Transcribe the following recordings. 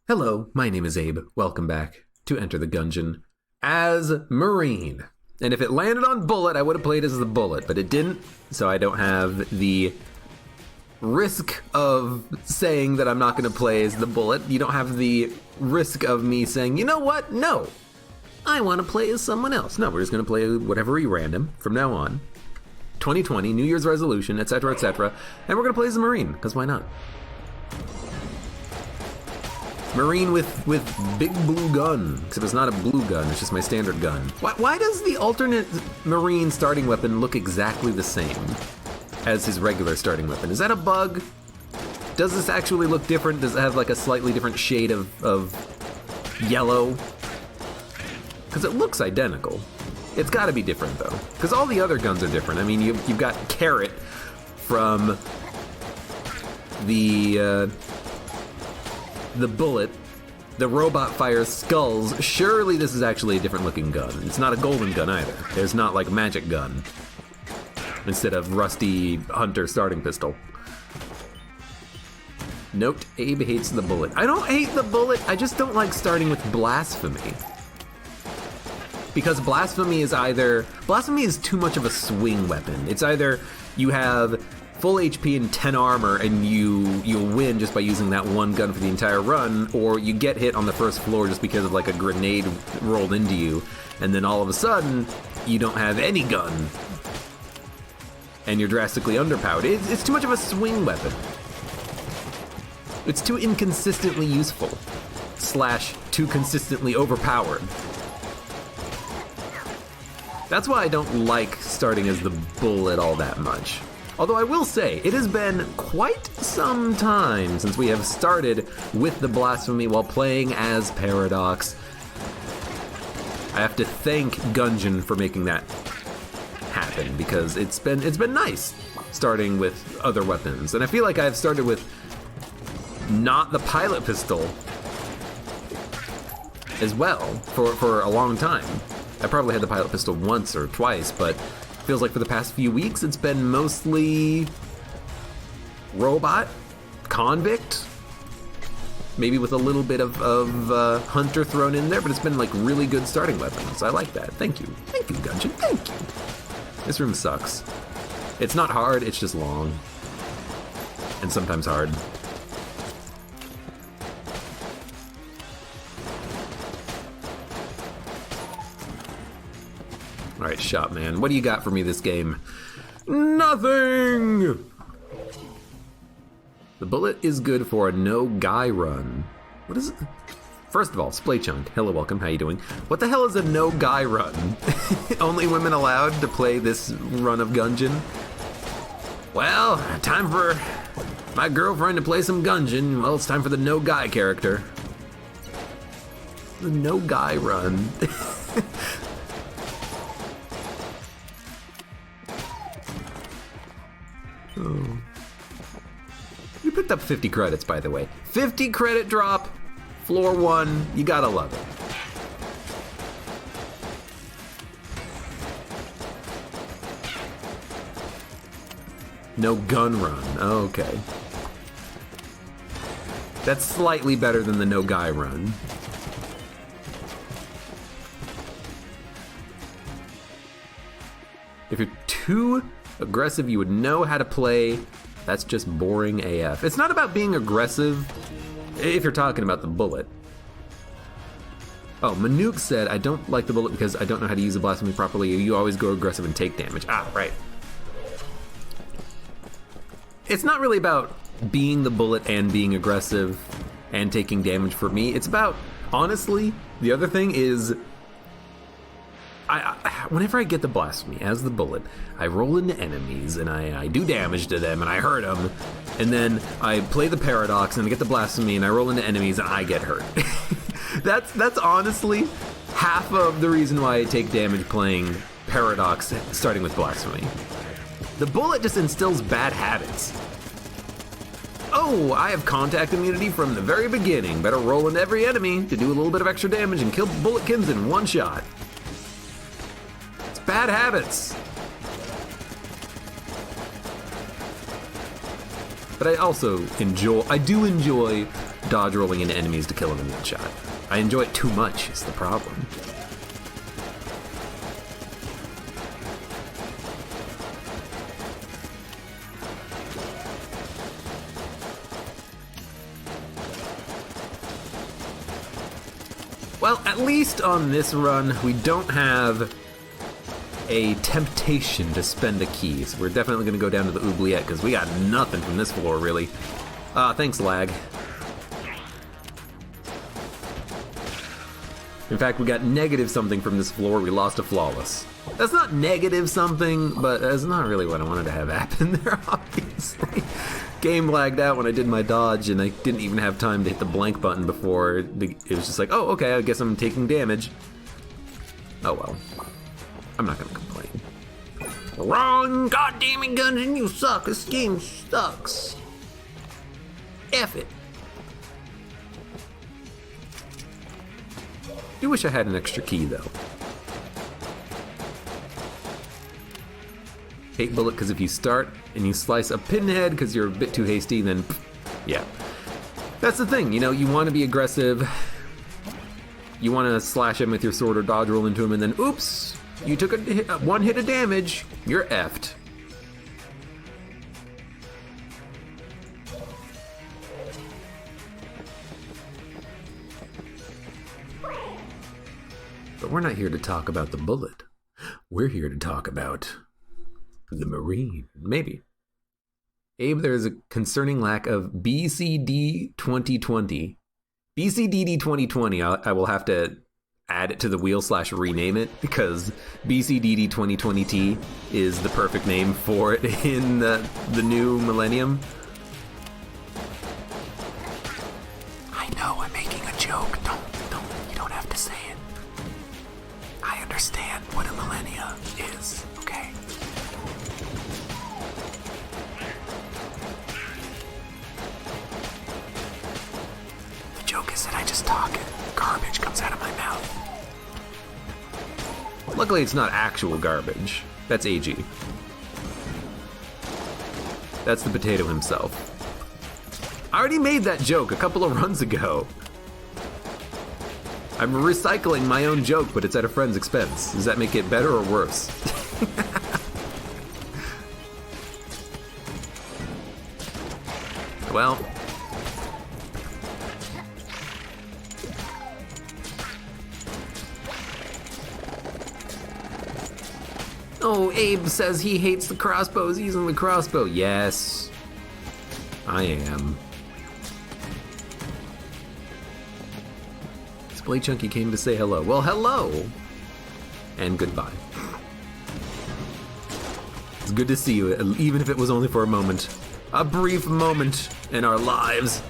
Hello, my name is Abe. Welcome back to Enter the Gungeon as Marine. And if it landed on Bullet, I would have played as the Bullet, but it didn't, so I don't have the risk of saying that I'm not going to play as the Bullet. You don't have the risk of me saying, you know what? No, I want to play as someone else. No, we're just going to play whatever we random from now on. 2020, New Year's resolution, etc., etc. And we're going to play as a Marine, because why not? Marine with big blue gun, except it's not a blue gun, it's just my standard gun. Why does the alternate Marine starting weapon look exactly the same as his regular starting weapon? Is that a bug? Does this actually look different? Does it have like a slightly different shade of yellow? Because it looks identical. It's gotta be different though, because all the other guns are different. I mean, you've got Carrot from the Bullet. The robot fires skulls. Surely this is actually a different looking gun. It's not a golden gun either. There's not like magic gun instead of rusty hunter starting pistol. Note, Abe hates the Bullet. I don't hate the Bullet, I just don't like starting with Blasphemy. Because Blasphemy is too much of a swing weapon. It's either you have full HP and 10 armor and you'll win just by using that one gun for the entire run, or you get hit on the first floor just because of like a grenade rolled into you, and then all of a sudden you don't have any gun and you're drastically underpowered. It's too much of a swing weapon. It's too inconsistently useful / too consistently overpowered. That's why I don't like starting as the Bullet all that much. Although I will say, it has been quite some time since we have started with the Blasphemy while playing as Paradox. I have to thank Gungeon for making that happen, because it's been nice starting with other weapons. And I feel like I've started with not the pilot pistol as well for a long time. I probably had the pilot pistol once or twice, but feels like for the past few weeks it's been mostly robot, convict, maybe with a little bit of hunter thrown in there, but it's been like really good starting weapons. I like that. Thank you, Gungeon, thank you. This room sucks. It's not hard, it's just long. And sometimes hard. All right, Shop Man, what do you got for me this game? Nothing! The Bullet is good for a no-guy run. What is it? First of all, Splaychunk, hello, welcome, how you doing? What the hell is a no-guy run? Only women allowed to play this run of Gungeon? Well, time for my girlfriend to play some Gungeon. Well, it's time for the no-guy character. The no-guy run. Oh. You picked up 50 credits, by the way. 50 credit drop, floor 1, you gotta love it. No gun run, okay. That's slightly better than the no guy run. If you're too aggressive, you would know how to play. That's just boring AF. It's not about being aggressive if you're talking about the Bullet. Oh, Manuk said, I don't like the Bullet because I don't know how to use the Blasphemy properly. You always go aggressive and take damage. Ah, right. It's not really about being the Bullet and being aggressive and taking damage for me. It's about, honestly, the other thing is, whenever I get the Blasphemy as the Bullet, I roll into enemies and I do damage to them and I hurt them, and then I play the Paradox and I get the Blasphemy and I roll into enemies and I get hurt. That's honestly half of the reason why I take damage playing Paradox starting with Blasphemy. The Bullet just instills bad habits. Oh, I have contact immunity from the very beginning. Better roll into every enemy to do a little bit of extra damage and kill Bulletkins in one shot. Bad habits. But I also enjoy dodge rolling into enemies to kill them in one shot. I enjoy it too much is the problem. Well, at least on this run, we don't have a temptation to spend a key. So we're definitely gonna go down to the oubliette because we got nothing from this floor, really. Thanks, lag. In fact, we got negative something from this floor. We lost a flawless. That's not negative something, but that's not really what I wanted to have happen there, obviously. Game lagged out when I did my dodge, and I didn't even have time to hit the blank button before it was just like, oh, okay, I guess I'm taking damage. Oh well. I'm not gonna complain. Wrong! Goddamn it, Gungeon, you suck! This game sucks! F it! Do wish I had an extra key, though. Hate bullet, because if you start and you slice a pinhead because you're a bit too hasty, then yeah. That's the thing, you know, you want to be aggressive. You want to slash him with your sword or dodge roll into him, and then oops, you took one hit of damage. You're effed. But we're not here to talk about the bullet. We're here to talk about the Marine. Maybe. Abe, there is a concerning lack of BCD 2020. BCDD 2020, I will have to add it to the wheel / rename it, because BCDD 2020T is the perfect name for it in the new millennium. I know I'm making a joke. You don't have to say it. I understand what a millennia is, okay? The joke is that I just talk and garbage comes out of my mouth. Luckily, it's not actual garbage. That's AG. That's the potato himself. I already made that joke a couple of runs ago. I'm recycling my own joke, but it's at a friend's expense. Does that make it better or worse? Well. Oh, Abe says he hates the crossbows. He's using the crossbow. Yes, I am. Display Chunky came to say hello. Well, hello, and goodbye. It's good to see you, even if it was only for a moment. A brief moment in our lives.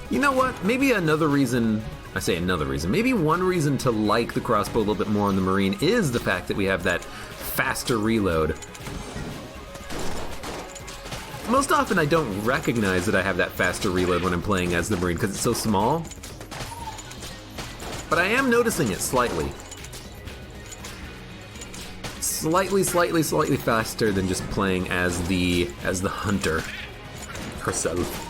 You know what? Maybe another reason, I say another reason, maybe one reason to like the crossbow a little bit more on the Marine is the fact that we have that faster reload. Most often I don't recognize that I have that faster reload when I'm playing as the Marine because it's so small. But I am noticing it slightly. Slightly faster than just playing as the hunter herself.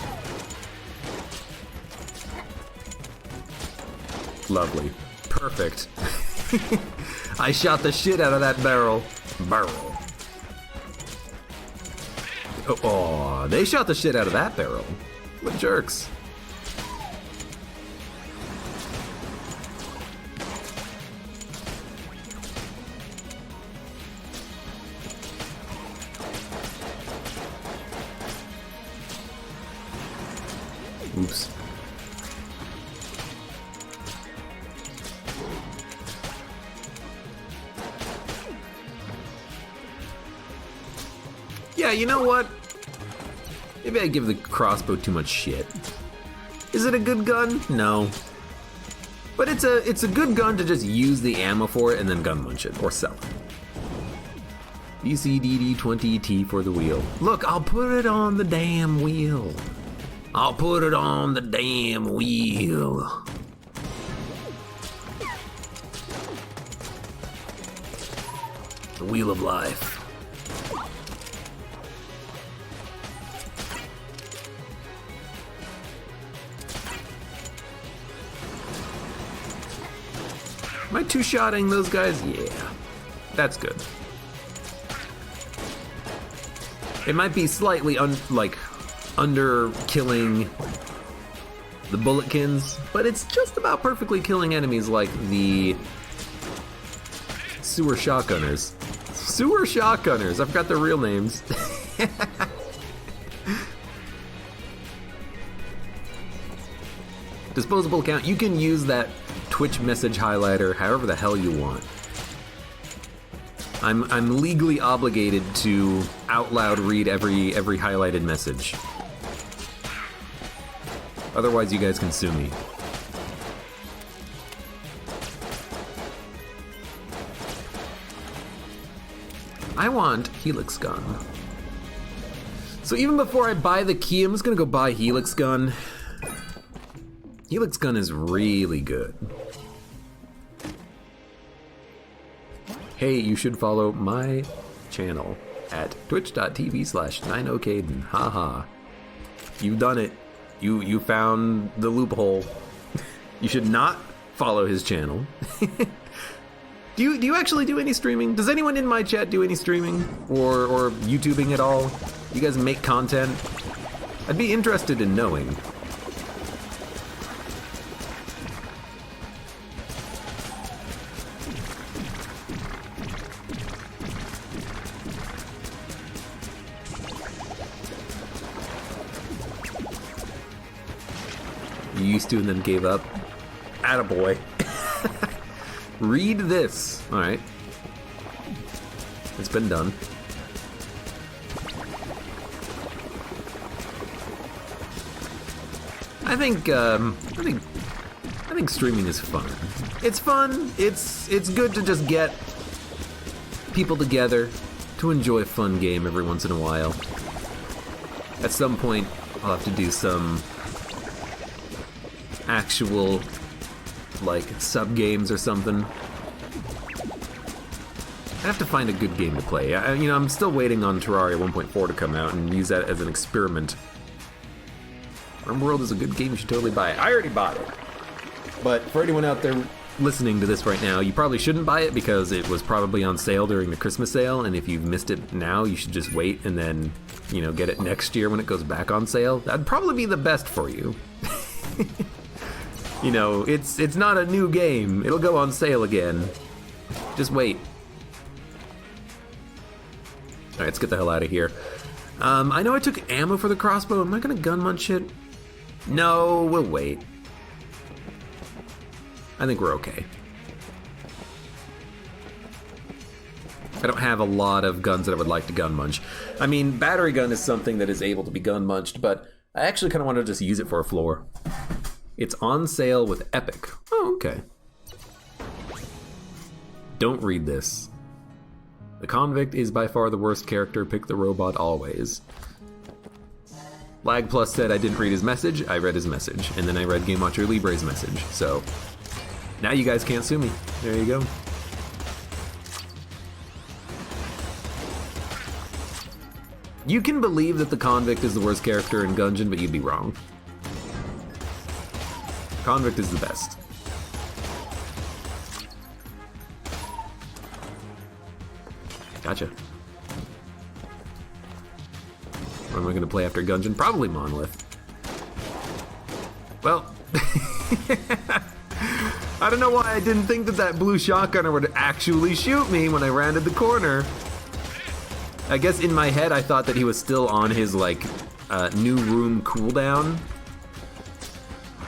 Lovely. Perfect. I shot the shit out of that barrel. Oh, they shot the shit out of that barrel. What jerks. Oops. Yeah, you know what? Maybe I give the crossbow too much shit. Is it a good gun? No. But it's a good gun to just use the ammo for it and then gun munch it or sell it. BCDD20T for the wheel. Look, I'll put it on the damn wheel. I'll put it on the damn wheel. The wheel of life. Am I two-shotting those guys? Yeah. That's good. It might be slightly under killing the bulletkins, but it's just about perfectly killing enemies like the sewer shotgunners. Sewer shotgunners, I forgot their real names. Disposable account, you can use that Twitch message highlighter however the hell you want. I'm legally obligated to out loud read every highlighted message. Otherwise you guys can sue me. I want Helix Gun. So even before I buy the key, I'm just gonna go buy Helix Gun. Helix Gun is really good. Hey, you should follow my channel at twitch.tv/9okaden. Haha. You've done it. You found the loophole. You should not follow his channel. Do you actually do any streaming? Does anyone in my chat do any streaming? Or YouTubing at all? You guys make content? I'd be interested in knowing. You used to and then gave up. Attaboy. Read this. Alright. It's been done. I think streaming is fun. It's fun. It's good to just get people together to enjoy a fun game every once in a while. At some point, I'll have to do some actual, like, sub-games or something. I have to find a good game to play. I'm still waiting on Terraria 1.4 to come out and use that as an experiment. RimWorld is a good game, you should totally buy it. I already bought it. But for anyone out there listening to this right now, you probably shouldn't buy it because it was probably on sale during the Christmas sale, and if you've missed it now, you should just wait and then, get it next year when it goes back on sale. That'd probably be the best for you. It's not a new game. It'll go on sale again. Just wait. Alright, let's get the hell out of here. I know I took ammo for the crossbow. Am I gonna gun munch it? No, we'll wait. I think we're okay. I don't have a lot of guns that I would like to gun munch. I mean, battery gun is something that is able to be gun munched, but I actually kind of want to just use it for a floor. It's on sale with Epic. Oh, okay. Don't read this. The convict is by far the worst character. Pick the robot always. Lag Plus said I didn't read his message. I read his message. And then I read Game Watcher Libre's message. So now you guys can't sue me. There you go. You can believe that the convict is the worst character in Gungeon, but you'd be wrong. Convict is the best. Gotcha. What am I gonna play after Gungeon? Probably Monolith. Well, I don't know why I didn't think that blue shotgunner would actually shoot me when I rounded the corner. I guess in my head I thought that he was still on his, new room cooldown.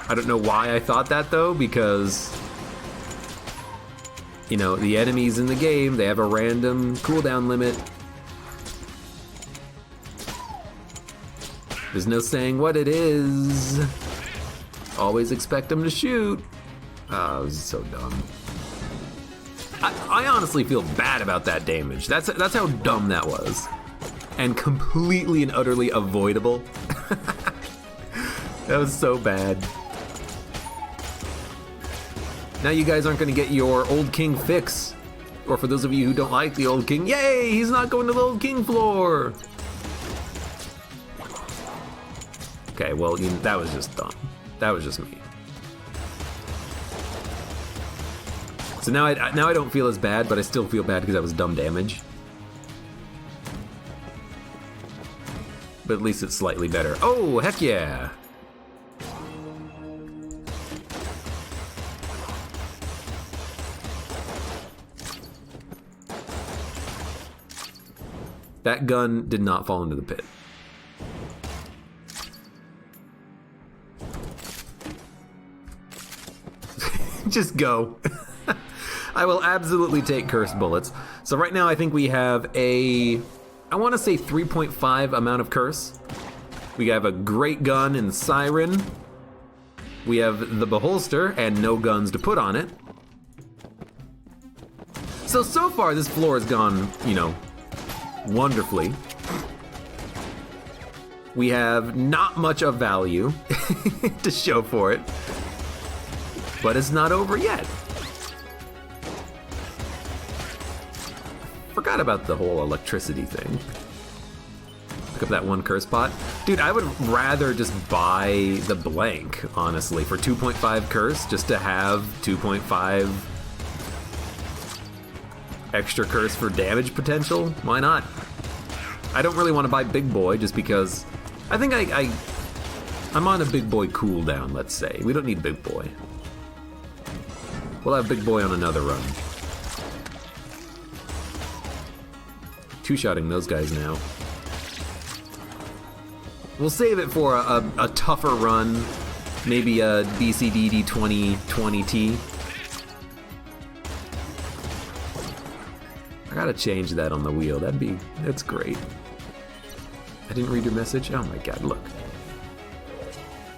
I don't know why I thought that, though, because, the enemies in the game, they have a random cooldown limit. There's no saying what it is. Always expect them to shoot. Oh, it was so dumb. I honestly feel bad about that damage. That's how dumb that was. And completely and utterly avoidable. That was so bad. Now you guys aren't going to get your Old King fix Or for those of you who don't like the Old King, yay, he's not going to the Old King floor. Okay, well, that was just dumb. That was just me. So now I don't feel as bad, but I still feel bad because that was dumb damage. But at least it's slightly better. Oh, heck yeah! That gun did not fall into the pit. Just go. I will absolutely take cursed bullets. So right now I think we have I want to say 3.5 amount of curse. We have a great gun and siren. We have the beholster and no guns to put on it. So far this floor has gone, wonderfully. We have not much of value to show for it, but it's not over yet. Forgot about the whole electricity thing. Pick up that one curse pot. Dude, I would rather just buy the blank, honestly, for 2.5 curse, just to have 2.5 extra curse for damage potential. Why not? I don't really want to buy Big Boy just because I think I'm on a Big Boy cooldown, let's say. We don't need Big Boy. We'll have Big Boy on another run. Two-shotting those guys now. We'll save it for a tougher run, maybe a BCDD 2020T. I gotta change that on the wheel. That's great. I didn't read your message. Oh my god, look.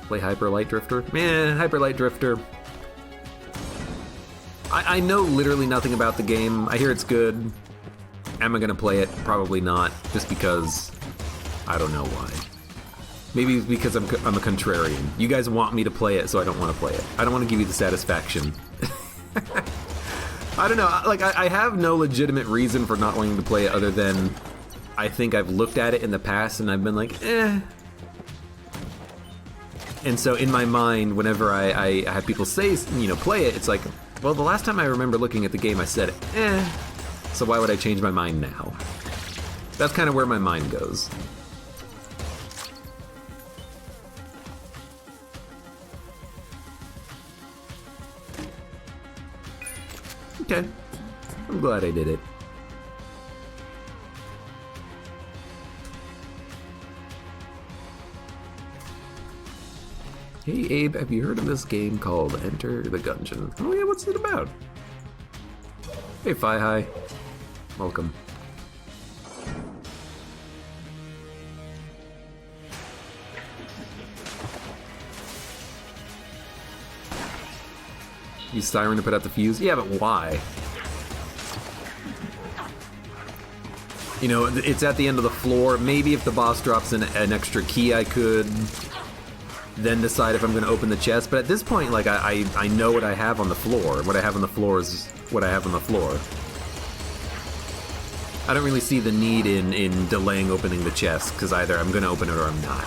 Play Hyper Light Drifter? Man, Hyper Light Drifter. I know literally nothing about the game. I hear it's good. Am I gonna play it? Probably not, just because I don't know why. Maybe it's because I'm a contrarian. You guys want me to play it, so I don't want to play it. I don't want to give you the satisfaction. I don't know, like I have no legitimate reason for not wanting to play it other than I think I've looked at it in the past and I've been like, eh. And so in my mind, whenever I have people say, play it, it's like, well, the last time I remember looking at the game, I said, eh. So why would I change my mind now? That's kind of where my mind goes. Okay, I'm glad I did it. Hey Abe, have you heard of this game called Enter the Gungeon? Oh yeah, what's it about? Hey Fi Hi, welcome. Use Siren to put out the fuse? Yeah, but why? It's at the end of the floor. Maybe if the boss drops an extra key, I could then decide if I'm going to open the chest. But at this point, like, I know what I have on the floor. What I have on the floor is what I have on the floor. I don't really see the need in delaying opening the chest, because either I'm going to open it or I'm not.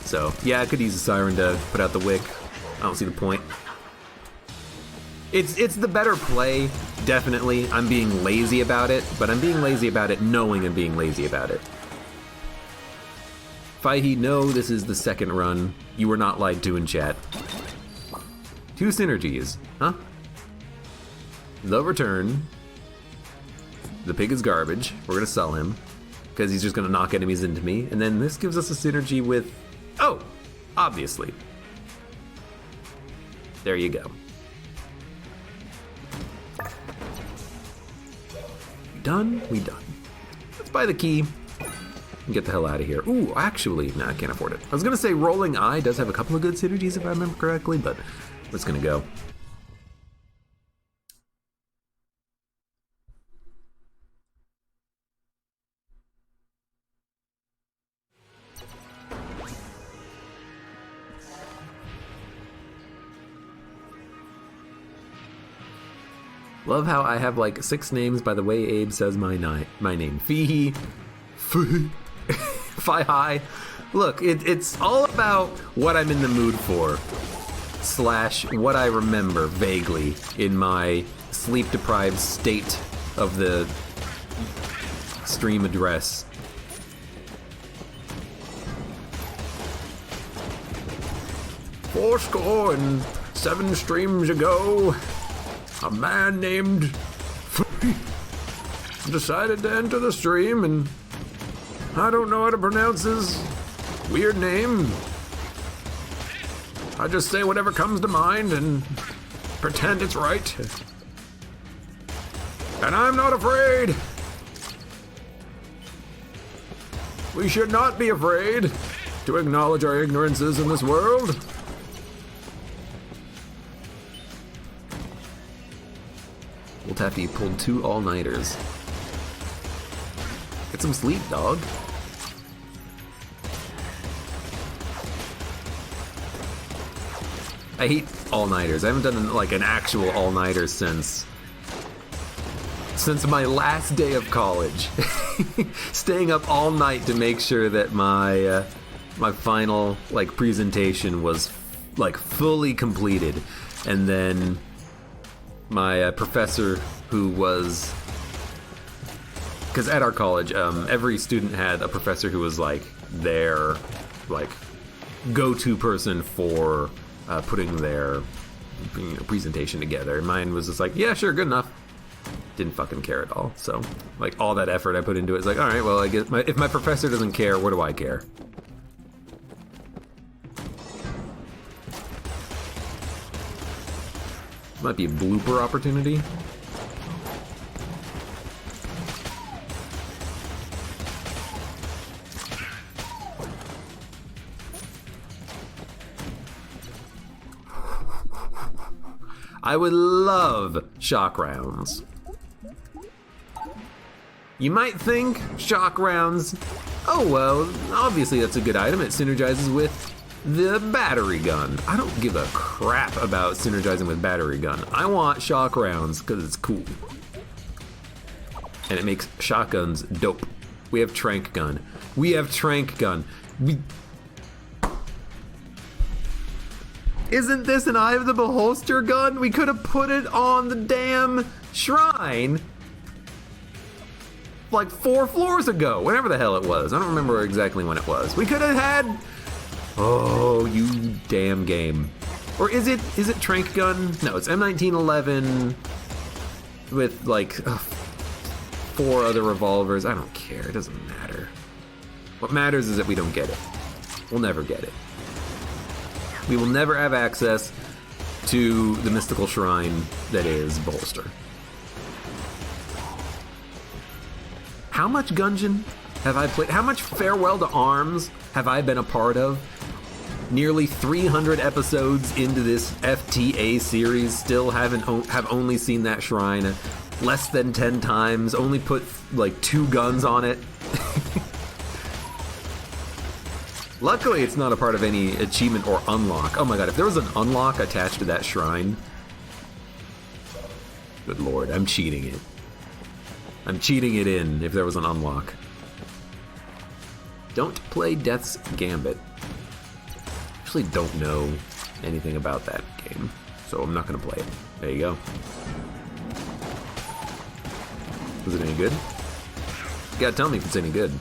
So, yeah, I could use a Siren to put out the wick. I don't see the point. It's the better play, definitely. I'm being lazy about it, but I'm being lazy about it knowing I'm being lazy about it. Faihi, no, this is the second run. You were not lied to in chat. 2 synergies, huh? The return. The pig is garbage. We're gonna sell him, because he's just gonna knock enemies into me. And then this gives us a synergy with... Oh, obviously. There you go. Done? We done. Let's buy the key and get the hell out of here. Ooh, actually, no, I can't afford it. I was gonna say Rolling Eye does have a couple of good synergies if I remember correctly, but we're just gonna go. Love how I have like 6 names by the way Abe says my name. Fee, Fi Hi. Look, it's all about what I'm in the mood for, / what I remember vaguely in my sleep-deprived state of the stream address. "Fourscore and 7 streams ago, a man named decided to enter the stream, and I don't know how to pronounce his weird name. I just say whatever comes to mind and pretend it's right. And I'm not afraid. We should not be afraid to acknowledge our ignorances in this world." We'll have to pull 2 all-nighters. Get some sleep, dog. I hate all-nighters. I haven't done like an actual all-nighter since my last day of college. Staying up all night to make sure that my final like presentation was like fully completed, and then my professor, who was, because at our college, every student had a professor who was like their like go-to person for putting their presentation together. And mine was just like, yeah, sure, good enough. Didn't fucking care at all. So like all that effort I put into it is like, all right, well, I guess if my professor doesn't care, what do I care? Might be a blooper opportunity. I would love shock rounds. You might think shock rounds, oh well, obviously that's a good item. It synergizes with the battery gun. I don't give a crap about synergizing with battery gun. I want shock rounds because it's cool. And it makes shotguns dope. We have trank gun. Isn't this an Eye of the Beholster gun? We could have put it on the damn shrine like 4 floors ago, whenever the hell it was. I don't remember exactly when it was. We could have had... Oh, you damn game. Or is it trank gun? No, it's M1911 with like 4 other revolvers. I don't care, it doesn't matter. What matters is that we don't get it. We'll never get it. We will never have access to the mystical shrine that is Beholster. How much Gungeon have I played? How much Farewell to Arms have I been a part of? Nearly 300 episodes into this FTA series, still have only seen that shrine less than 10 times, only put like 2 guns on it. Luckily, it's not a part of any achievement or unlock. Oh my god, if there was an unlock attached to that shrine... Good lord, I'm cheating it. I'm cheating it in if there was an unlock. Don't play Death's Gambit. Actually don't know anything about that game, so I'm not gonna play it. There you go. Was it any good? You gotta tell me if it's any good.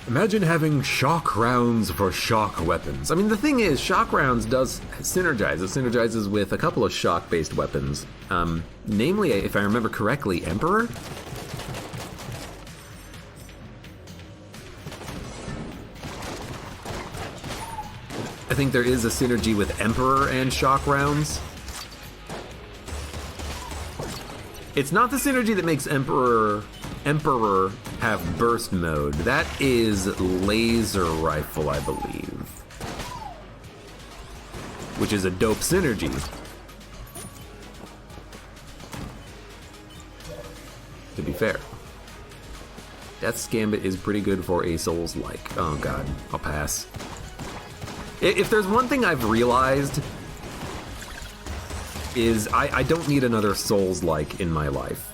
Imagine having shock rounds for shock weapons. I mean, the thing is, shock rounds does synergize. It synergizes with a couple of shock-based weapons. Namely, if I remember correctly, Emperor? I think there is a synergy with Emperor and shock rounds. It's not the synergy that makes Emperor have burst mode. That is laser rifle, I believe. Which is a dope synergy. To be fair. Death's Gambit is pretty good for a Souls-like. Oh god, I'll pass. If there's one thing I've realized is I don't need another Souls-like in my life.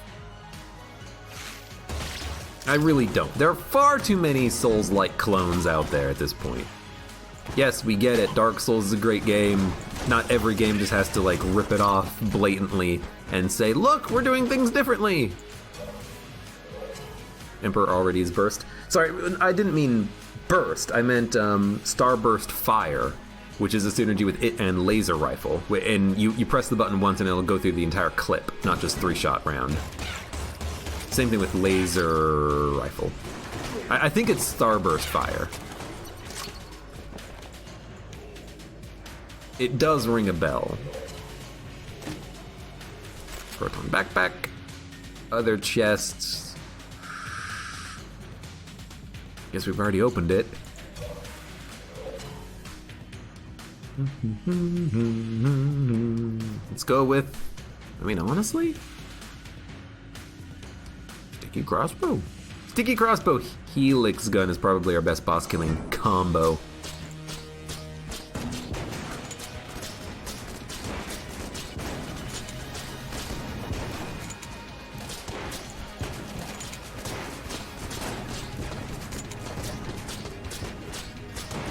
I really don't. There are far too many Souls-like clones out there at this point. Yes, we get it. Dark Souls is a great game. Not every game just has to like rip it off blatantly and say, look, we're doing things differently. Emperor already is burst. Sorry, I didn't mean burst. I meant Starburst Fire, which is a synergy with it and Laser Rifle. And you press the button once and it'll go through the entire clip, not just 3-shot round. Same thing with Laser Rifle. I think it's Starburst Fire. It does ring a bell. Proton backpack. Other chests. Guess we've already opened it. Let's go with, I mean, honestly, Sticky Crossbow. Sticky Crossbow Helix Gun is probably our best boss killing combo.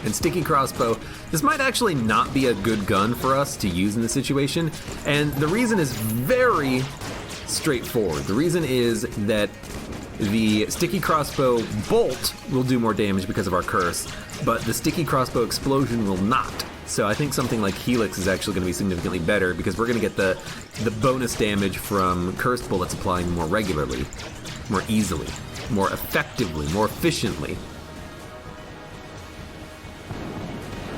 And Sticky Crossbow, this might actually not be a good gun for us to use in this situation, and the reason is very straightforward. The reason is that the Sticky Crossbow bolt will do more damage because of our curse, but the Sticky Crossbow explosion will not. So I think something like Helix is actually going to be significantly better because we're going to get the bonus damage from cursed bullets applying more regularly, more easily, more effectively, more efficiently.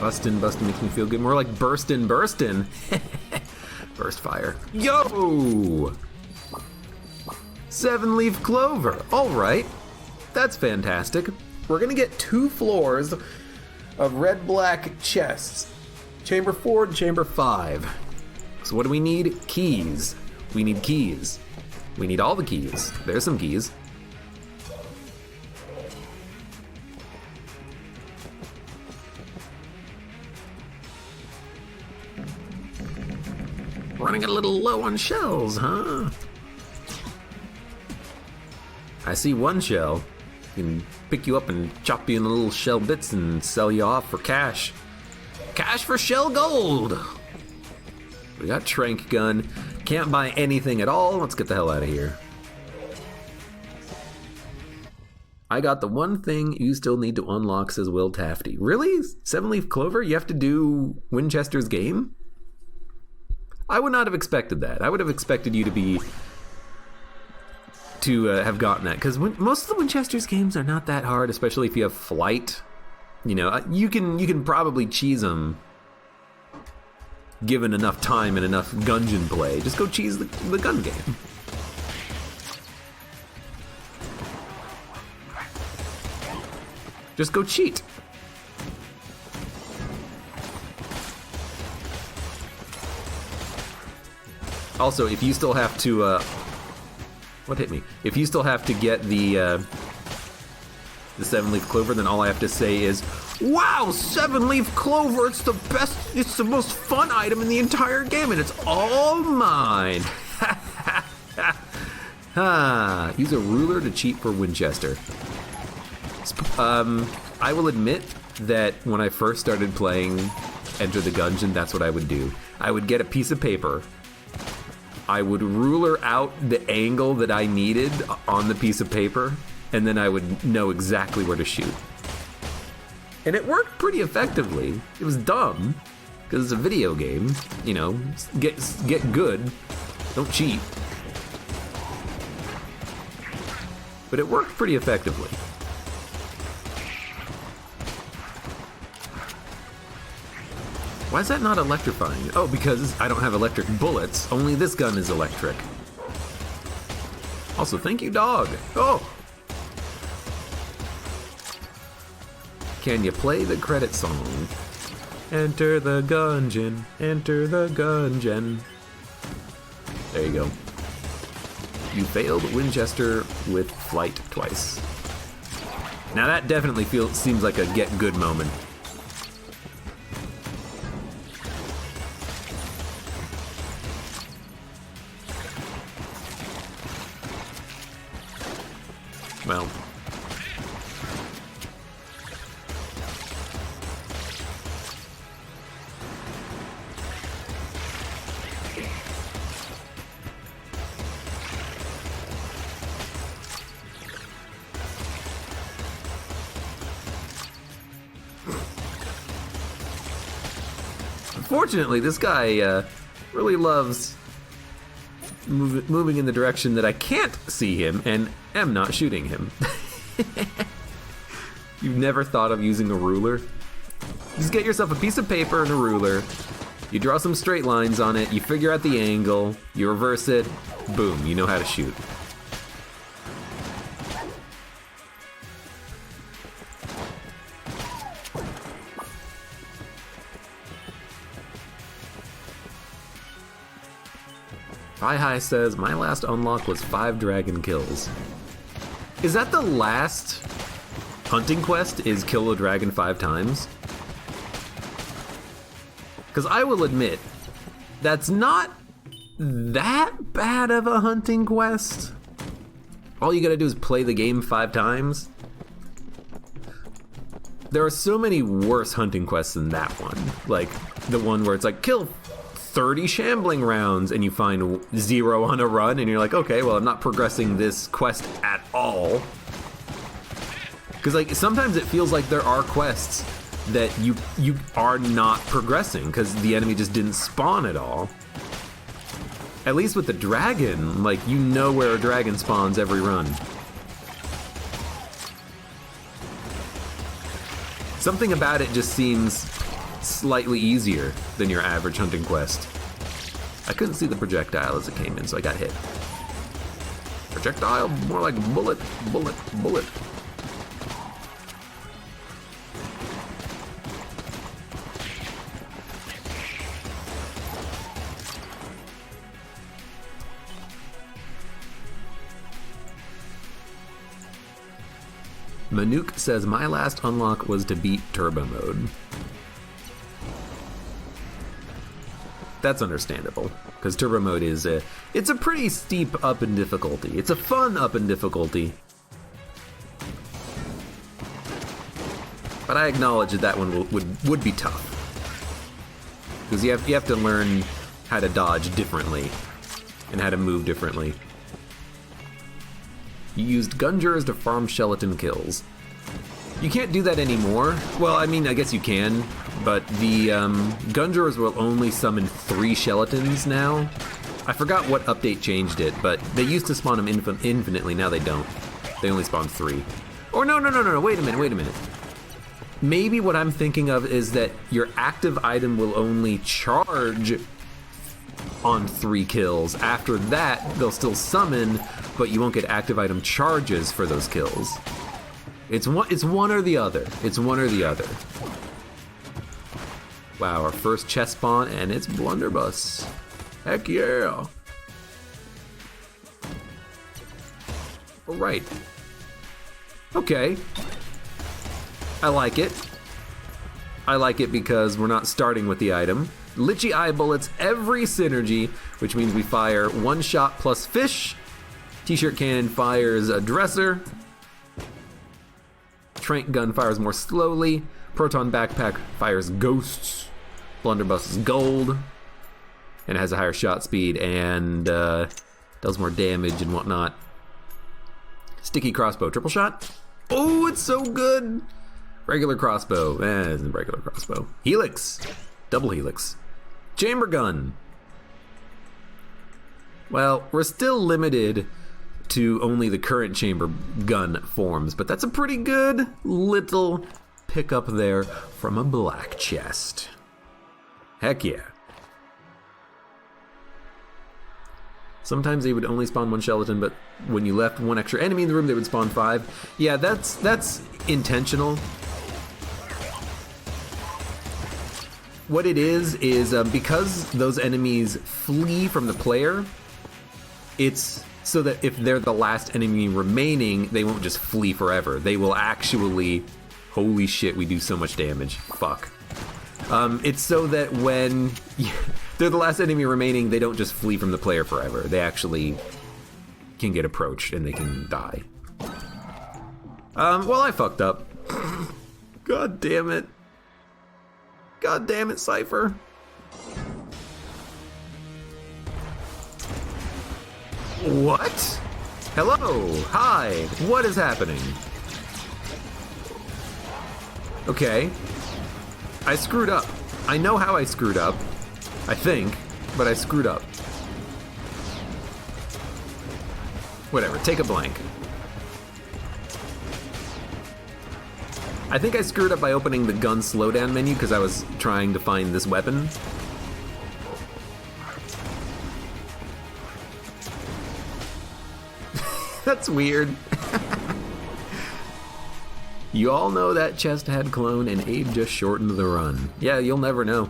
Bustin' makes me feel good. More like burstin'. Burst fire. Yo! 7-leaf clover. All right. That's fantastic. We're gonna get 2 floors of red-black chests. Chamber 4 and Chamber 5. So what do we need? Keys. We need keys. We need all the keys. There's some keys. Running a little low on shells, huh? I see one shell. Can pick you up and chop you into little shell bits and sell you off for cash. Cash for shell gold! We got Trank Gun. Can't buy anything at all. Let's get the hell out of here. I got the one thing you still need to unlock, says Will Tafty. Really? 7-leaf clover? You have to do Winchester's game? I would not have expected that. I would have expected you to have gotten that, because most of the Winchester's games are not that hard, especially if you have flight. You know, you can probably cheese them given enough time and enough Gungeon play. Just go cheese the gun game. Just go cheat. Also, if you still have to, what hit me? If you still have to get the 7-leaf clover, then all I have to say is, wow, 7-leaf clover, it's the best, it's the most fun item in the entire game, and it's all mine. Use a ruler to cheat for Winchester. I will admit that when I first started playing Enter the Gungeon, that's what I would do. I would get a piece of paper. I would ruler out the angle that I needed on the piece of paper, and then I would know exactly where to shoot. And it worked pretty effectively. It was dumb, because it's a video game. You know, get good, don't cheat. But it worked pretty effectively. Why is that not electrifying? Oh, because I don't have electric bullets. Only this gun is electric. Also, thank you, dog. Oh! Can you play the credit song? Enter the Gungeon, enter the Gungeon. There you go. You failed Winchester with flight twice. Now that definitely seems like a get good moment. Well. Unfortunately, this guy really loves moving in the direction that I can't see him and am not shooting him. You've never thought of using a ruler? Just get yourself a piece of paper and a ruler. You draw some straight lines on it, you figure out the angle, you reverse it, boom, you know how to shoot. Hi says, my last unlock was 5 dragon kills. Is that the last hunting quest, is kill a dragon 5 times? Because I will admit, that's not that bad of a hunting quest. All you gotta do is play the game 5 times. There are so many worse hunting quests than that one. Like, the one where it's like, kill 30 shambling rounds and you find 0 on a run and you're like, okay, well, I'm not progressing this quest at all. Because like sometimes it feels like there are quests that you are not progressing because the enemy just didn't spawn at all. At least with the dragon, like, you know where a dragon spawns every run. Something about it just seems slightly easier than your average hunting quest. I couldn't see the projectile as it came in, so I got hit. Projectile, more like bullet, bullet, bullet. Manuk says, my last unlock was to beat turbo mode. That's understandable, because turbo mode is it's a pretty steep up in difficulty. It's a fun up in difficulty. But I acknowledge that that one would be tough. Because you have to learn how to dodge differently, and how to move differently. You used Gungers to farm skeleton kills. You can't do that anymore. Well, I mean, I guess you can, but the Gungers will only summon 3 skeletons now. I forgot what update changed it, but they used to spawn them infinitely, now they don't. They only spawn 3. Or no, wait a minute. Maybe what I'm thinking of is that your active item will only charge on 3 kills. After that, they'll still summon, but you won't get active item charges for those kills. It's one or the other. It's one or the other. Wow, our first chest spawn, and it's Blunderbuss. Heck yeah! Alright. Okay. I like it. I like it because we're not starting with the item. Litchi Eye bullets every synergy, which means we fire 1 shot plus fish. T-shirt cannon fires a dresser. Trank gun fires more slowly. Proton backpack fires ghosts. Blunderbuss is gold. And has a higher shot speed and does more damage and whatnot. Sticky crossbow, triple shot. Oh, it's so good. Regular crossbow, regular crossbow. Helix, double helix. Chamber gun. Well, we're still limited to only the current chamber gun forms, but that's a pretty good little pickup there from a black chest. Heck yeah. Sometimes they would only spawn 1 skeleton, but when you left 1 extra enemy in the room, they would spawn 5. Yeah, that's intentional. What it is because those enemies flee from the player, it's so that if they're the last enemy remaining, they won't just flee forever. They will actually, holy shit, we do so much damage. Fuck. It's so that when they're the last enemy remaining, they don't just flee from the player forever. They actually can get approached and they can die. Well, I fucked up. God damn it. God damn it, Cypher. What? Hello, hi, what is happening? Okay, I screwed up. I know how I screwed up, I think, but I screwed up. Whatever, take a blank. I think I screwed up by opening the gun slowdown menu because I was trying to find this weapon. That's weird. You all know that chest had clone and Abe just shortened the run. Yeah, you'll never know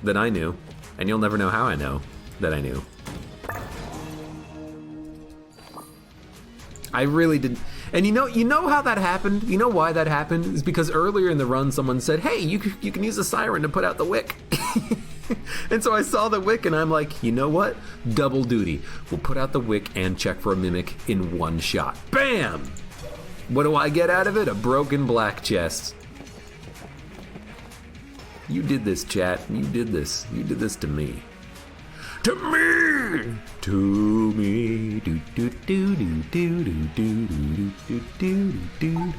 that I knew. And you'll never know how I know that I knew. I really didn't. And you know how that happened? You know why that happened? It's because earlier in the run someone said, hey, you can use a siren to put out the wick. And so I saw the wick and I'm like, you know what? Double duty. We'll put out the wick and check for a mimic in one shot. Bam! What do I get out of it? A broken black chest. You did this, chat. You did this. You did this to me. To me! To me. Do do do do do do do do do do do.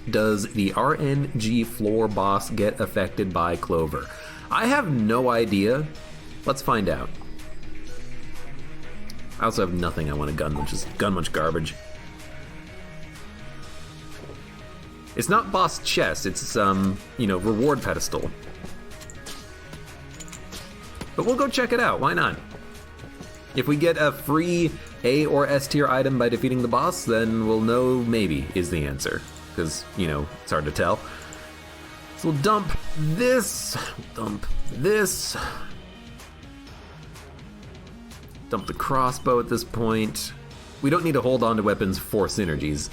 Does the RNG floor boss get affected by Clover? I have no idea. Let's find out. I also have nothing I want to gun much garbage. It's not boss chest, it's reward pedestal. But we'll go check it out, why not? If we get a free A or S tier item by defeating the boss, then we'll know maybe is the answer. Because, it's hard to tell. So we'll dump this, dump the crossbow at this point. We don't need to hold on to weapons for synergies.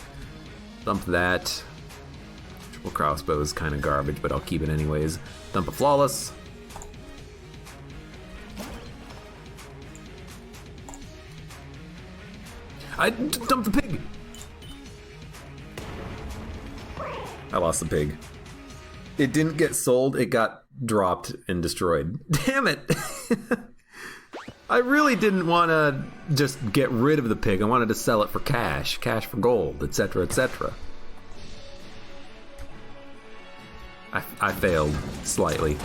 Dump that. Triple crossbow is kind of garbage, but I'll keep it anyways. Dump a flawless. I dumped the pig. I lost the pig. It didn't get sold, it got dropped and destroyed. Damn it! I really didn't want to just get rid of the pig. I wanted to sell it for cash for gold, etc., etc. I failed slightly.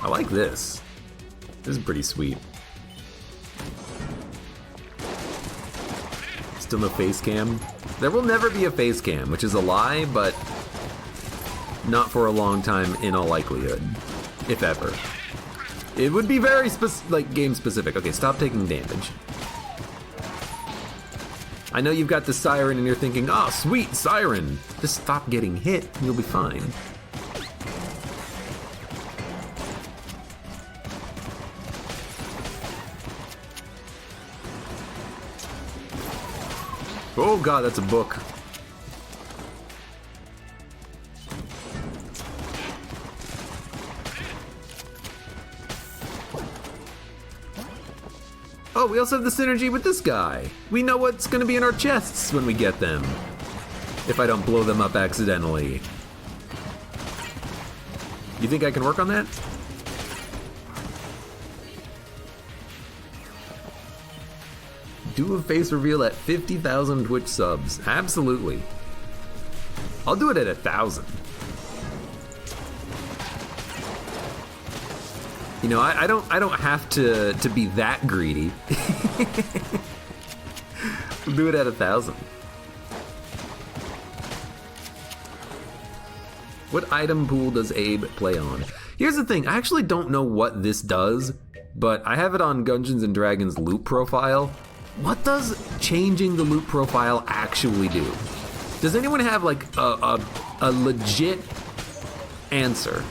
I like this. This is pretty sweet. Still no face cam? There will never be a face cam, which is a lie, but not for a long time in all likelihood, if ever. It would be very game specific. Okay, stop taking damage. I know you've got the siren and you're thinking, oh, sweet siren. Just stop getting hit and you'll be fine. Oh god, that's a book. Oh, we also have the synergy with this guy. We know what's gonna be in our chests when we get them. If I don't blow them up accidentally. You think I can work on that? Do a face reveal at 50,000 Twitch subs. Absolutely. I'll do it at 1,000. I don't have to be that greedy. We'll do it at 1,000. What item pool does Abe play on? Here's the thing, I actually don't know what this does, but I have it on Gungeons and Dragons loot profile. What does changing the loot profile actually do? Does anyone have like a legit answer?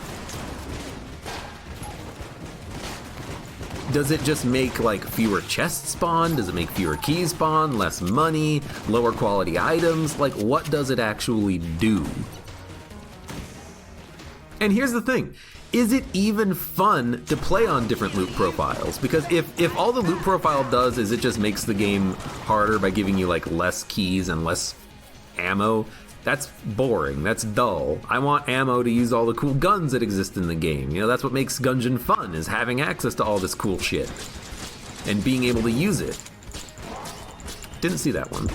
Does it just make like fewer chests spawn? Does it make fewer keys spawn? Less money? Lower quality items? Like what does it actually do? And here's the thing, is it even fun to play on different loot profiles? Because if all the loot profile does is it just makes the game harder by giving you like less keys and less ammo, that's boring, that's dull. I want ammo to use all the cool guns that exist in the game. You know, that's what makes Gungeon fun, is having access to all this cool shit and being able to use it. Didn't see that one.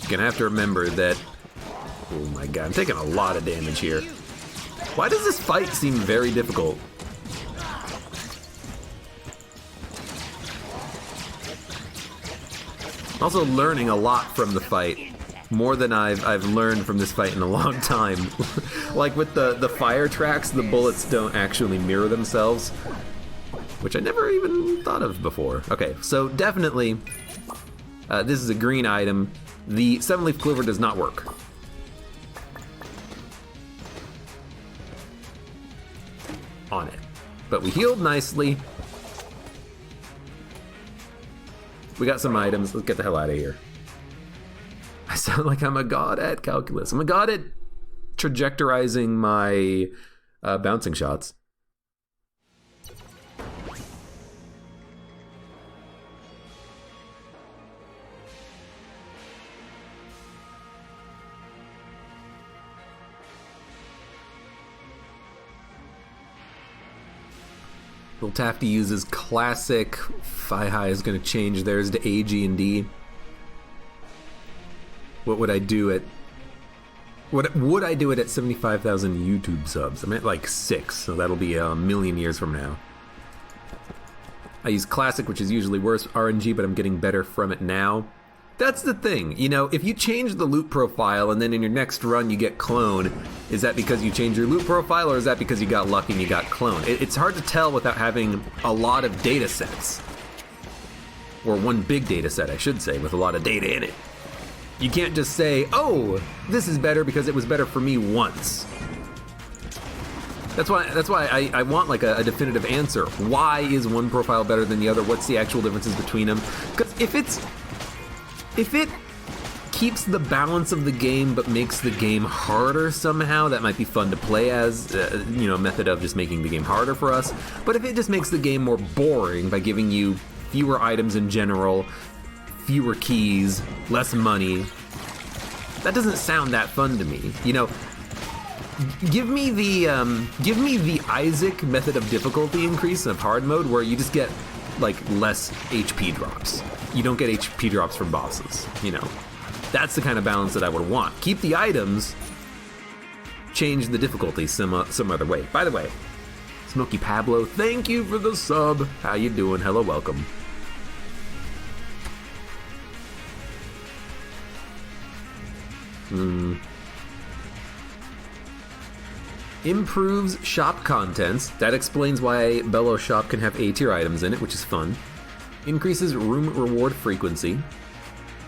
Gonna have to remember that. Oh my god, I'm taking a lot of damage here. Why does this fight seem very difficult? Also learning a lot from the fight. More than I've learned from this fight in a long time. Like with the fire tracks, the bullets don't actually mirror themselves, which I never even thought of before. Okay, so definitely, this is a green item. The 7-leaf clover does not work. On it. But we healed nicely. We got some items. Let's get the hell out of here. I sound like I'm a god at calculus. I'm a god at trajectorizing my bouncing shots. Little Tafty uses classic. Fi-Hi is going to change theirs to AG&D. What would I do at... What would I do it at 75,000 YouTube subs? I'm at like 6, so that'll be a million years from now. I use classic, which is usually worse RNG, but I'm getting better from it now. That's the thing, you know, if you change the loot profile and then in your next run you get clone, is that because you changed your loot profile or is that because you got lucky and you got clone? It's hard to tell without having a lot of data sets. Or one big data set, I should say, with a lot of data in it. You can't just say, oh, this is better because it was better for me once. That's why I want like a definitive answer. Why is one profile better than the other? What's the actual differences between them? Because if it keeps the balance of the game but makes the game harder somehow, that might be fun to play as, you know, a method of just making the game harder for us. But if it just makes the game more boring by giving you fewer items in general, fewer keys, less money, that doesn't sound that fun to me. You know, give me the Isaac method of difficulty increase of hard mode where you just get like less HP drops. You don't get HP drops from bosses, you know. That's the kind of balance that I would want. Keep the items, change the difficulty some other way. By the way, Smokey Pablo, thank you for the sub. How you doing? Hello, welcome. Improves shop contents. That explains why Bello shop can have A-tier items in it, which is fun. Increases room reward frequency.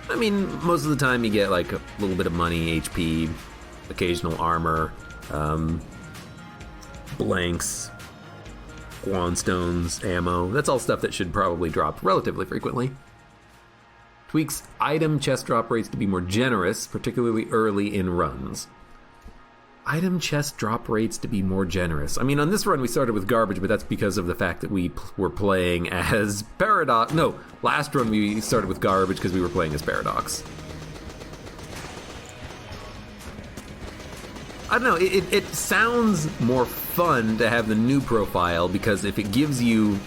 I mean, most of the time you get like a little bit of money, HP, occasional armor, blanks, Guan stones, ammo. That's all stuff that should probably drop relatively frequently. Tweaks item chest drop rates to be more generous, particularly early in runs. Item chest drop rates to be more generous. I mean, on this run we started with garbage, but that's because of the fact that we were playing as Paradox. No, last run we started with garbage because we were playing as Paradox. I don't know, it sounds more fun to have the new profile because if it gives you,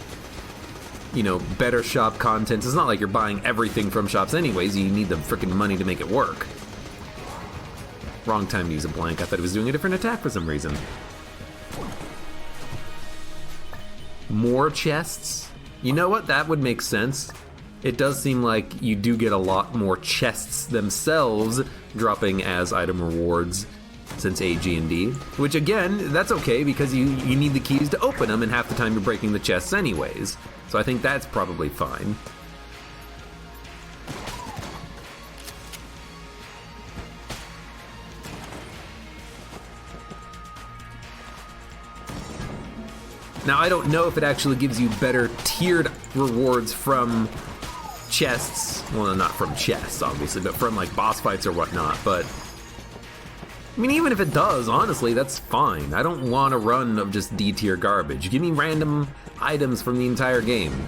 you know, better shop content, it's not like you're buying everything from shops anyways, you need the freaking money to make it work. Wrong time to use a blank. I thought it was doing a different attack for some reason. More chests? You know what? That would make sense. It does seem like you do get a lot more chests themselves dropping as item rewards since AG&D, which again, that's okay because you need the keys to open them and half the time you're breaking the chests anyways. So I think that's probably fine. Now, I don't know if it actually gives you better tiered rewards from chests. Well, not from chests, obviously, but from like boss fights or whatnot. But I mean, even if it does, honestly, that's fine. I don't want a run of just D tier garbage. Give me random items from the entire game.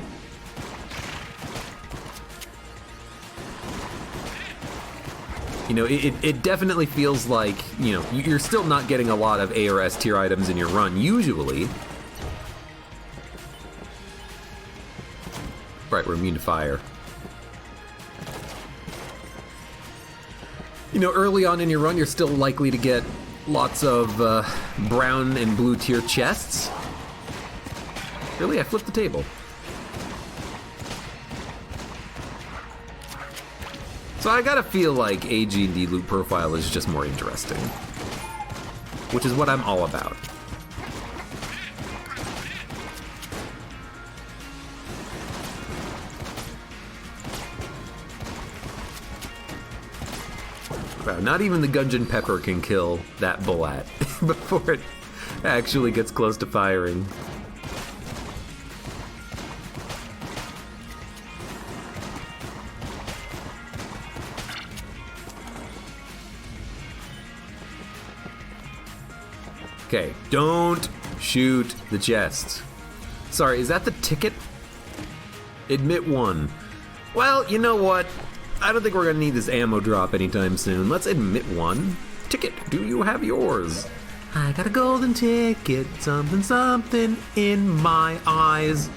You know, it definitely feels like, you know, you're still not getting a lot of A or S tier items in your run, usually. Right, we're immune to fire. You know, early on in your run, you're still likely to get lots of brown and blue tier chests. Really? I flipped the table. So I gotta feel like AG&D loot profile is just more interesting, which is what I'm all about. Wow, not even the Gungeon Pepper can kill that bullet before it actually gets close to firing. Okay, don't shoot the chest. Sorry, is that the ticket? Admit one. Well, you know what? I don't think we're gonna need this ammo drop anytime soon. Let's admit one. Ticket, do you have yours? I got a golden ticket, something, something in my eyes.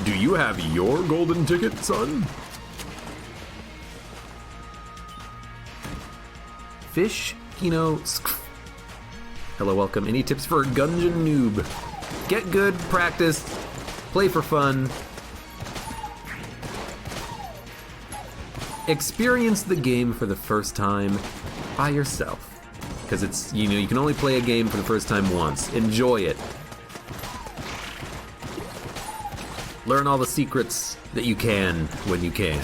Do you have your golden ticket, son? Fish, hello, welcome. Any tips for a Gungeon noob? Get good, practice, play for fun. Experience the game for the first time by yourself. Because it's, you can only play a game for the first time once. Enjoy it. Learn all the secrets that you can when you can.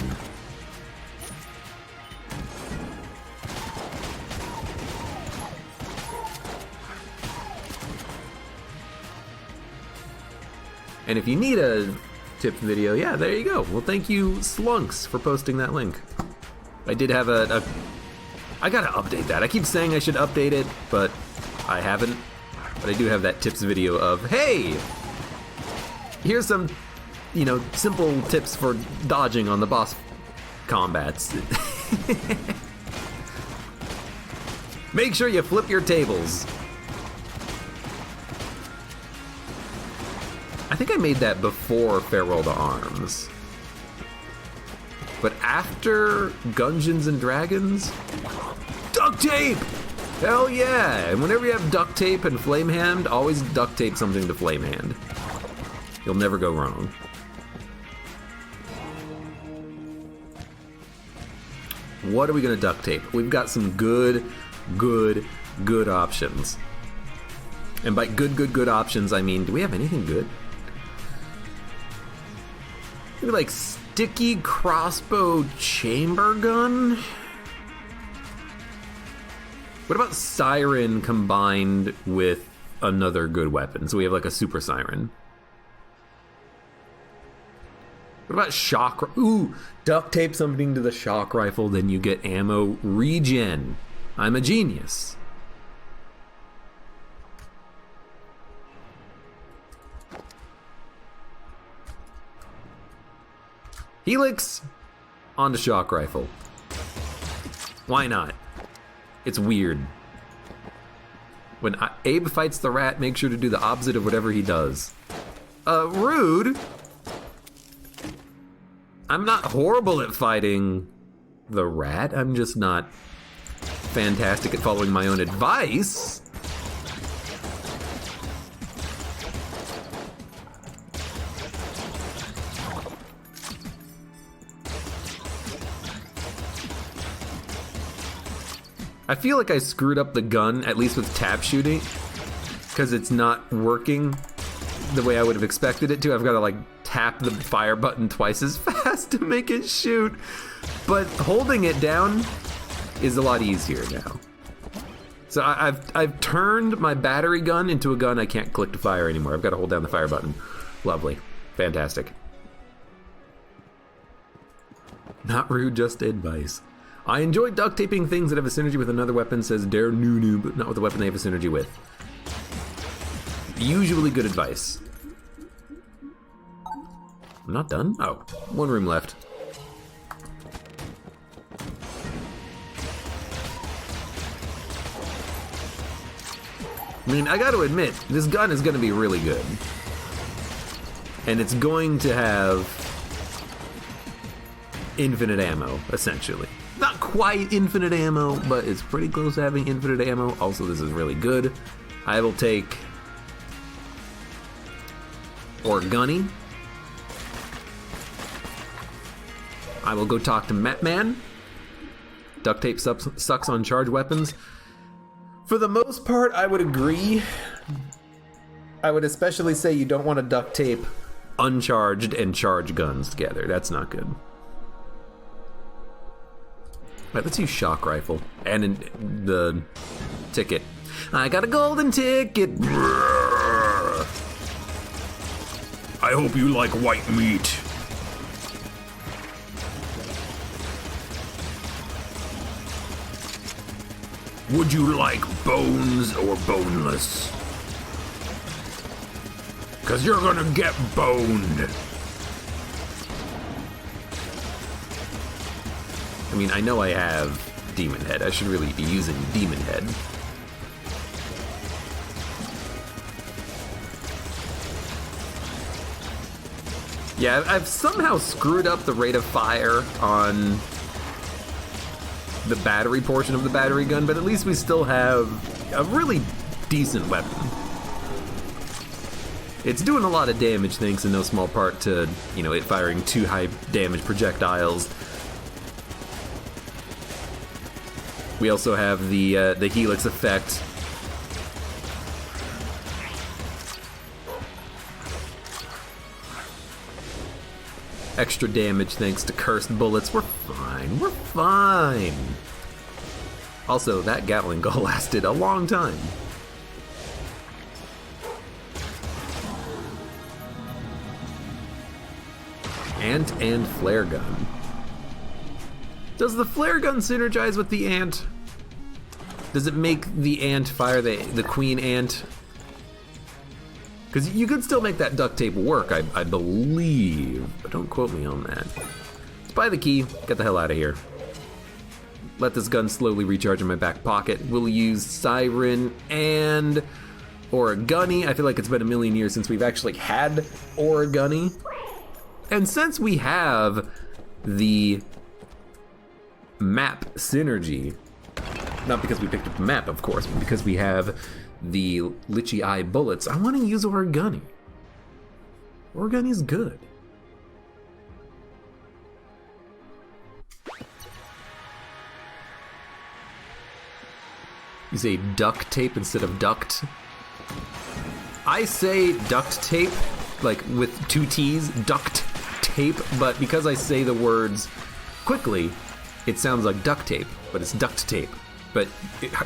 And if you need a tips video, yeah, there you go. Well, thank you, Slunks, for posting that link. I did have I gotta update that. I keep saying I should update it, but I haven't. But I do have that tips video of, hey, here's some, simple tips for dodging on the boss combats. Make sure you flip your tables. I think I made that before Farewell to Arms. But after Gungeons and Dragons, duct tape! Hell yeah! And whenever you have duct tape and flame hand, always duct tape something to flame hand. You'll never go wrong. What are we gonna duct tape? We've got some good options. And by good options, I mean, do we have anything good? Maybe like sticky crossbow chamber gun? What about siren combined with another good weapon? So we have like a super siren. What about shock? Ooh, duct tape something to the shock rifle, then you get ammo regen. I'm a genius. Helix onto shock rifle. Why not? It's weird. When Abe fights the rat, make sure to do the opposite of whatever he does. Rude. I'm not horrible at fighting the rat. I'm just not fantastic at following my own advice. I feel like I screwed up the gun, at least with tap shooting, because it's not working the way I would have expected it to. I've got to like tap the fire button twice as fast to make it shoot. But holding it down is a lot easier now. So I've turned my battery gun into a gun I can't click to fire anymore. I've got to hold down the fire button. Lovely. Fantastic. Not rude, just advice. I enjoy duct taping things that have a synergy with another weapon, says Dare Nunu, but not with the weapon they have a synergy with. Usually good advice. I'm not done? Oh, one room left. I mean, I gotta admit, this gun is gonna be really good. And it's going to have infinite ammo, essentially. Not quite infinite ammo, but it's pretty close to having infinite ammo. Also, this is really good. I will take Orgunny. I will go talk to Matman. Duct tape sucks on charged weapons. For the most part, I would agree. I would especially say you don't want to duct tape uncharged and charged guns together. That's not good. Alright, let's use shock rifle. And in the ticket. I got a golden ticket. I hope you like white meat. Would you like bones or boneless? 'Cause you're gonna get boned. I mean, I know I have Demon Head. I should really be using Demon Head. Yeah, I've somehow screwed up the rate of fire on the battery portion of the battery gun, but at least we still have a really decent weapon. It's doing a lot of damage thanks in no small part to, you know, it firing 2 high damage projectiles. We also have the helix effect. Extra damage thanks to cursed bullets. We're fine. We're fine. Also, that Gatling gun lasted a long time. Ant and flare gun. Does the flare gun synergize with the ant? Does it make the ant fire the queen ant? Because you could still make that duct tape work, I believe, but don't quote me on that. Let's buy the key, get the hell out of here. Let this gun slowly recharge in my back pocket. We'll use Siren and Orgunny. I feel like it's been a million years since we've actually had Orgunny. And since we have the map synergy, not because we picked up the map, of course, but because we have the Litchi Eye bullets, I want to use Orgunny. Orgunny's good. You say duct tape instead of duct? I say duct tape, like with 2 T's, duct tape, but because I say the words quickly, it sounds like duct tape, but it's duct tape. But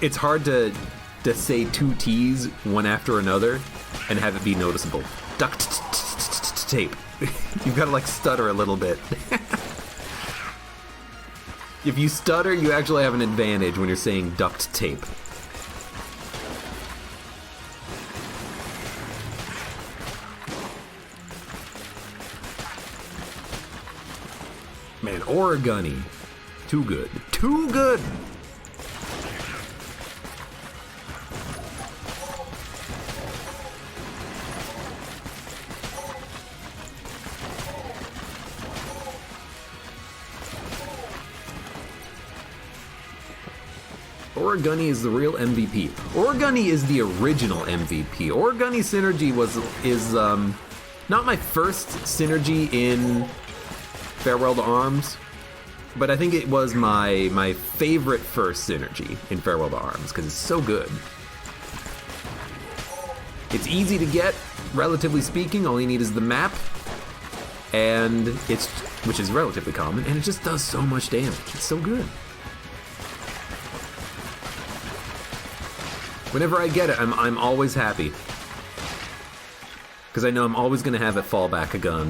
it's hard to say 2 T's one after another and have it be noticeable. Duct tape. You've got to like stutter a little bit. If you stutter, you actually have an advantage when you're saying duct tape. Man, Orgunny. Too good. Too good! Orgunny is the real MVP. Orgunny is the original MVP. Orgunny synergy is not my first synergy in Farewell to Arms, but I think it was my favorite first synergy in Farewell to Arms because it's so good. It's easy to get, relatively speaking. All you need is the map, and which is relatively common, and it just does so much damage. It's so good. Whenever I get it, I'm always happy. Because I know I'm always going to have it fallback a gun,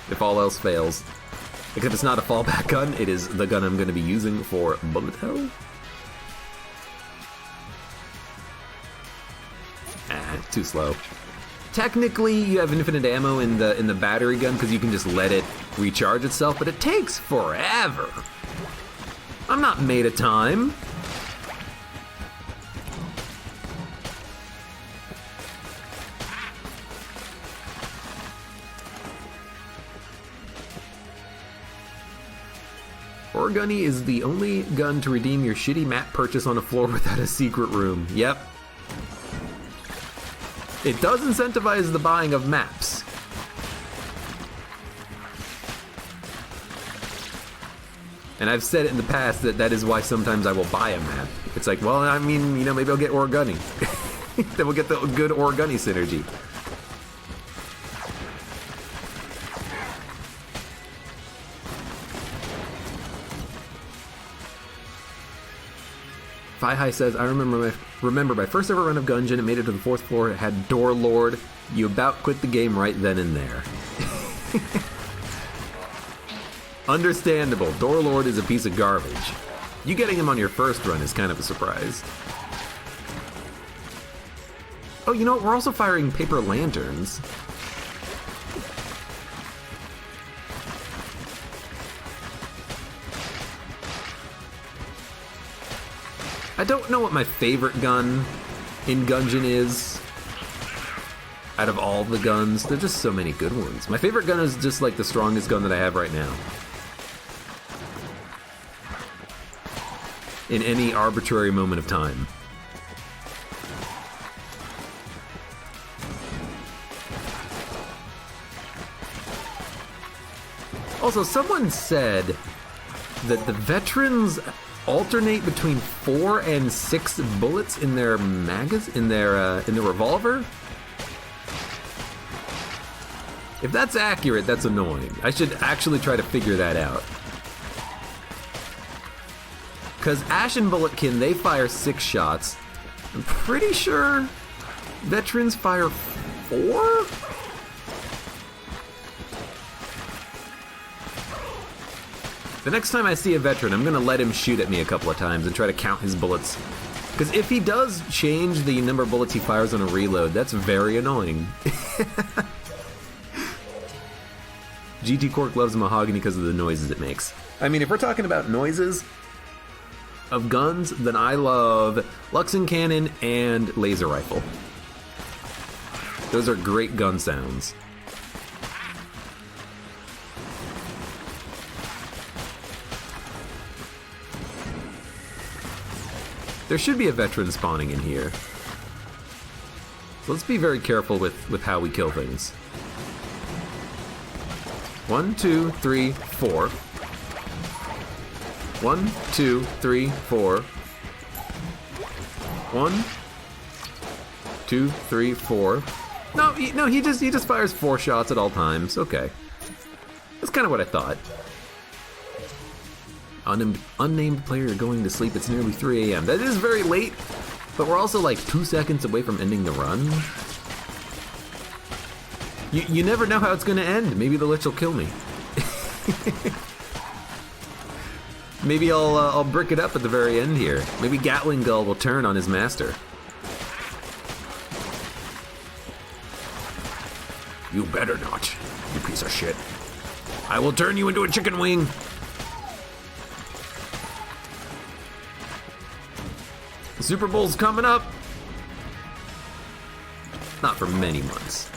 if all else fails. Except it's not a fallback gun, it is the gun I'm going to be using for bullet hell. Too slow. Technically, you have infinite ammo in the battery gun because you can just let it recharge itself, but it takes forever. I'm not made of time. Orgunny is the only gun to redeem your shitty map purchase on a floor without a secret room. Yep. It does incentivize the buying of maps. And I've said it in the past that is why sometimes I will buy a map. It's like, well, I mean, you know, maybe I'll get Orgunny. Then we'll get the good Orgunny synergy. Fi-Hi says, I remember my first ever run of Gungeon, it made it to the 4th floor, it had Door Lord. You about quit the game right then and there. Understandable, Door Lord is a piece of garbage. You getting him on your first run is kind of a surprise. Oh, you know what, we're also firing paper lanterns. I don't know what my favorite gun in Gungeon is. Out of all the guns, there's just so many good ones. My favorite gun is just like the strongest gun that I have right now. In any arbitrary moment of time. Also, someone said that the veterans alternate between 4 and 6 bullets in their in their revolver. If that's accurate, that's annoying. I should actually try to figure that out. Because Ashen Bulletkin, they fire 6 shots. I'm pretty sure veterans fire 4? The next time I see a veteran, I'm gonna let him shoot at me a couple of times and try to count his bullets. Because if he does change the number of bullets he fires on a reload, that's very annoying. GT Cork loves mahogany because of the noises it makes. I mean, if we're talking about noises of guns, then I love Luxon Cannon and Laser Rifle. Those are great gun sounds. There should be a veteran spawning in here. So let's be very careful with how we kill things. 1, 2, 3, 4. 1, 2, 3, 4. 1, 2, 3, 4. No, he just fires 4 shots at all times. Okay. That's kind of what I thought. Unnamed player going to sleep. It's nearly 3 a.m. That is very late, but we're also like 2 seconds away from ending the run. You never know how it's going to end. Maybe the Lich will kill me. Maybe I'll brick it up at the very end here. Maybe Gatling Gull will turn on his master. You better not, you piece of shit. I will turn you into a chicken wing. The Super Bowl's coming up. Not for many months.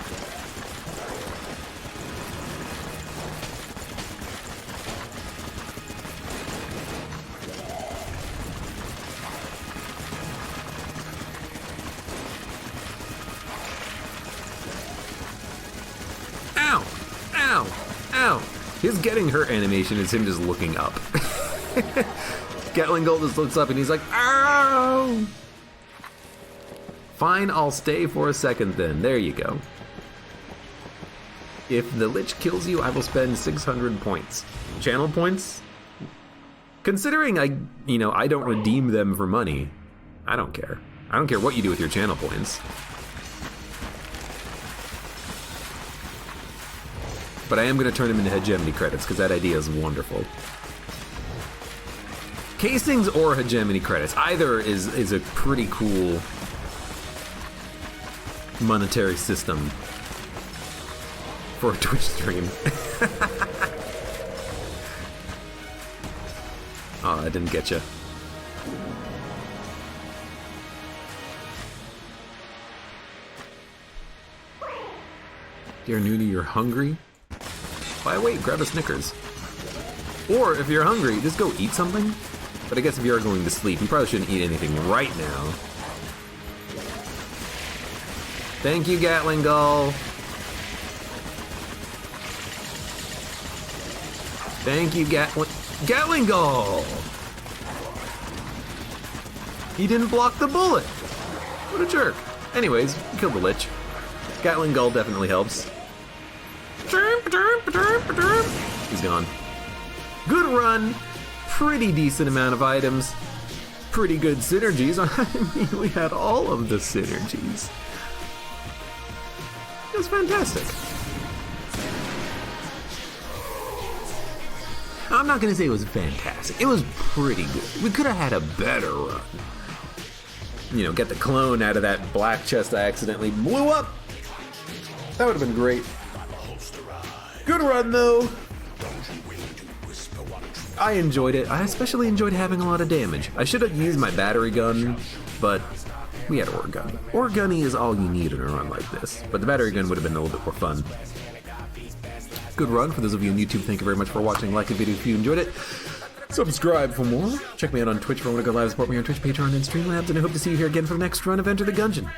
Ow! Ow! Ow! His getting hurt animation is him just looking up. Gatling Gold just looks up and he's like, ow! Fine, I'll stay for a second then. There you go. If the Lich kills you, I will spend 600 points. Channel points? Considering I don't redeem them for money, I don't care. I don't care what you do with your channel points. But I am going to turn them into hegemony credits, because that idea is wonderful. Casings or hegemony credits, either is a pretty cool monetary system for a Twitch stream. Oh, I didn't get you. You're new to you're hungry? Why wait, grab a Snickers. Or if you're hungry, just go eat something. But I guess if you are going to sleep, you probably shouldn't eat anything right now. Thank you, Gatling Gull. Thank you, Gatling Gull. He didn't block the bullet. What a jerk. Anyways, killed the Lich. Gatling Gull definitely helps. He's gone. Good run. Pretty decent amount of items. Pretty good synergies. I mean, we had all of the synergies. It was fantastic. I'm not gonna say it was fantastic. It was pretty good. We could have had a better run. You know, get the clone out of that black chest I accidentally blew up. That would have been great. Good run, though. I enjoyed it. I especially enjoyed having a lot of damage. I should have used my battery gun, but we had Ore Gun. Ore Gunny is all you need in a run like this, but the battery gun would have been a little bit more fun. Good run. For those of you on YouTube, thank you very much for watching. Like the video if you enjoyed it. Subscribe for more. Check me out on Twitch if I want to go live. Support me on Twitch, Patreon, and Streamlabs, and I hope to see you here again for the next run of Enter the Gungeon.